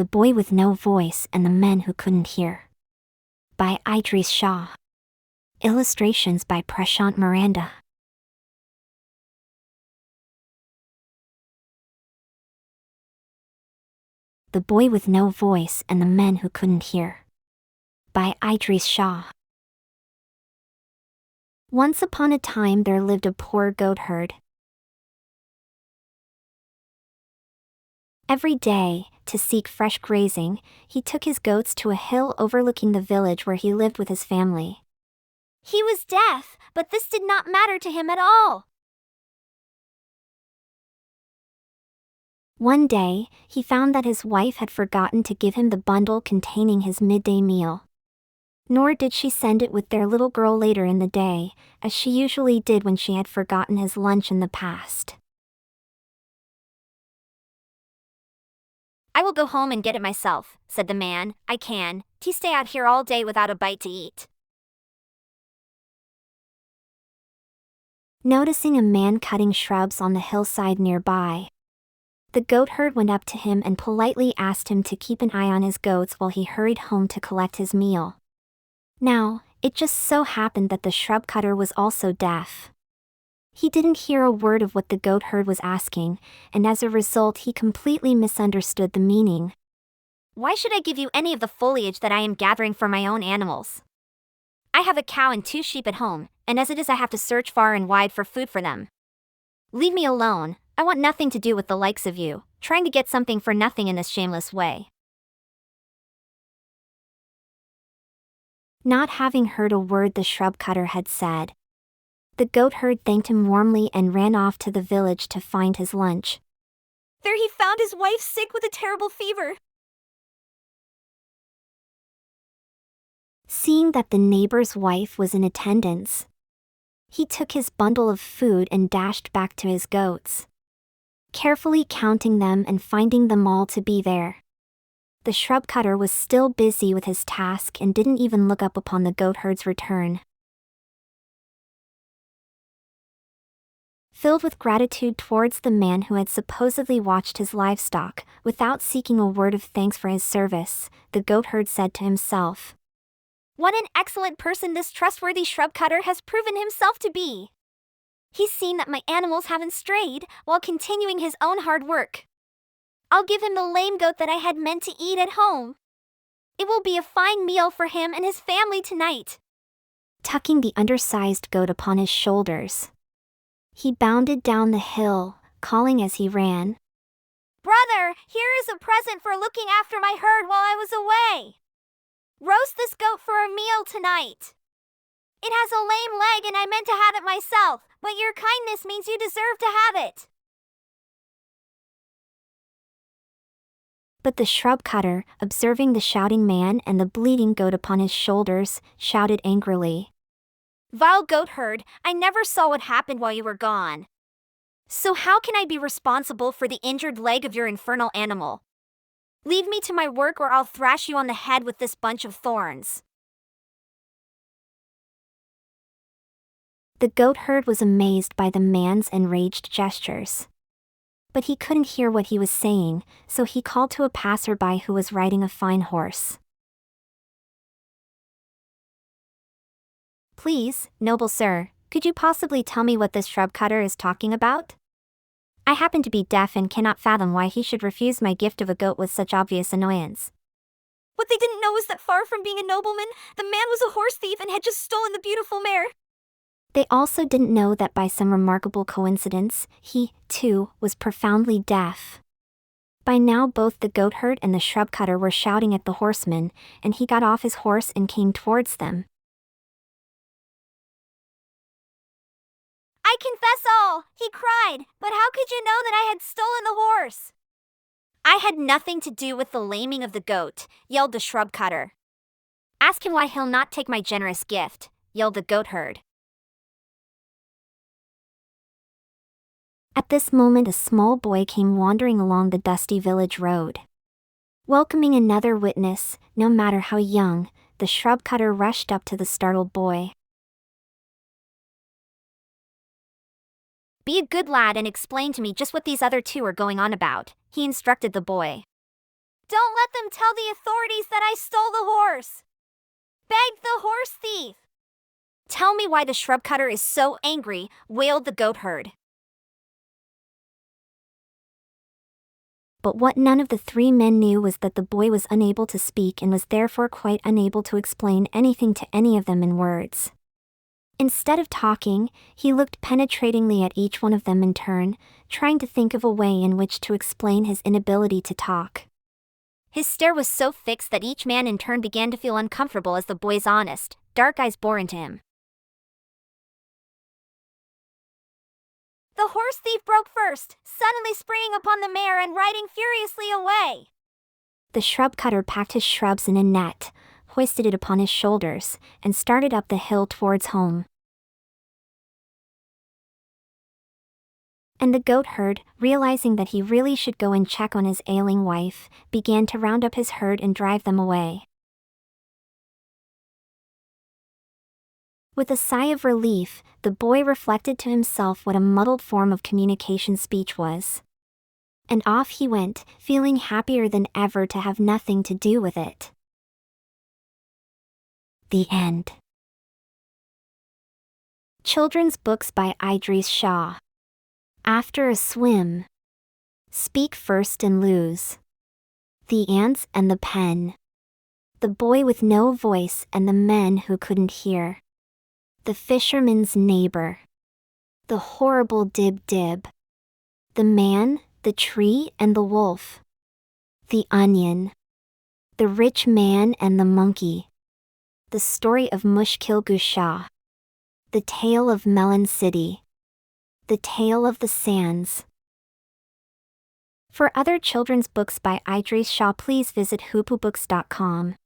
The Boy with No Voice and the Men Who Couldn't Hear. By Idries Shah. Illustrations by Prashant Miranda. The Boy with No Voice and the Men Who Couldn't Hear. By Idries Shah. Once upon a time there lived a poor goatherd. Every day, to seek fresh grazing, he took his goats to a hill overlooking the village where he lived with his family. He was deaf, but this did not matter to him at all. One day, he found that his wife had forgotten to give him the bundle containing his midday meal. Nor did she send it with their little girl later in the day, as she usually did when she had forgotten his lunch in the past. "I will go home and get it myself," said the man. "I can't stay out here all day without a bite to eat." Noticing a man cutting shrubs on the hillside nearby, the goatherd went up to him and politely asked him to keep an eye on his goats while he hurried home to collect his meal. Now, it just so happened that the shrub cutter was also deaf. He didn't hear a word of what the goatherd was asking, and as a result he completely misunderstood the meaning. "Why should I give you any of the foliage that I am gathering for my own animals? I have a cow and 2 sheep at home, and as it is I have to search far and wide for food for them. Leave me alone, I want nothing to do with the likes of you, trying to get something for nothing in this shameless way." Not having heard a word the shrub cutter had said, the goatherd thanked him warmly and ran off to the village to find his lunch. There he found his wife sick with a terrible fever. Seeing that the neighbor's wife was in attendance, he took his bundle of food and dashed back to his goats. Carefully counting them and finding them all to be there, the shrub cutter was still busy with his task and didn't even look up upon the goatherd's return. Filled with gratitude towards the man who had supposedly watched his livestock, without seeking a word of thanks for his service, the goatherd said to himself, "What an excellent person this trustworthy shrub cutter has proven himself to be. He's seen that my animals haven't strayed, while continuing his own hard work. I'll give him the lame goat that I had meant to eat at home. It will be a fine meal for him and his family tonight." Tucking the undersized goat upon his shoulders, he bounded down the hill, calling as he ran, "Brother, here is a present for looking after my herd while I was away. Roast this goat for a meal tonight. It has a lame leg and I meant to have it myself, but your kindness means you deserve to have it." But the shrub cutter, observing the shouting man and the bleeding goat upon his shoulders, shouted angrily, "Vile goatherd, I never saw what happened while you were gone. So how can I be responsible for the injured leg of your infernal animal? Leave me to my work or I'll thrash you on the head with this bunch of thorns." The goatherd was amazed by the man's enraged gestures. But he couldn't hear what he was saying, so he called to a passerby who was riding a fine horse. "Please, noble sir, could you possibly tell me what this shrub cutter is talking about? I happen to be deaf and cannot fathom why he should refuse my gift of a goat with such obvious annoyance." What they didn't know was that far from being a nobleman, the man was a horse thief and had just stolen the beautiful mare. They also didn't know that by some remarkable coincidence, he, too, was profoundly deaf. By now both the goatherd and the shrub cutter were shouting at the horseman, and he got off his horse and came towards them. "I confess all," he cried, "but how could you know that I had stolen the horse?" "I had nothing to do with the laming of the goat," yelled the shrub cutter. "Ask him why he'll not take my generous gift," yelled the goatherd. At this moment a small boy came wandering along the dusty village road. Welcoming another witness, no matter how young, the shrub cutter rushed up to the startled boy. "Be a good lad and explain to me just what these other two are going on about," he instructed the boy. Don't let them tell the authorities that I stole the horse, begged the horse thief. Tell me why the shrub cutter is so angry, wailed the goatherd. But what none of the three men knew was that the boy was unable to speak and was therefore quite unable to explain anything to any of them in words. Instead of talking, he looked penetratingly at each one of them in turn, trying to think of a way in which to explain his inability to talk. His stare was so fixed that each man in turn began to feel uncomfortable as the boy's honest, dark eyes bore into him. The horse thief broke first, suddenly springing upon the mare and riding furiously away. The shrub cutter packed his shrubs in a net, hoisted it upon his shoulders, and started up the hill towards home. And the goatherd, realizing that he really should go and check on his ailing wife, began to round up his herd and drive them away. With a sigh of relief, the boy reflected to himself what a muddled form of communication speech was. And off he went, feeling happier than ever to have nothing to do with it. The end. Children's books by Idries Shah. After a swim. Speak first and lose. The ants and the pen. The boy with no voice and the men who couldn't hear. The fisherman's neighbor. The horrible dib-dib. The man, the tree and the wolf. The onion. The rich man and the monkey. The story of Mushkil Gusha. The tale of Melon City. The tale of the sands. For other children's books by Idries Shah, please visit hoopubooks.com.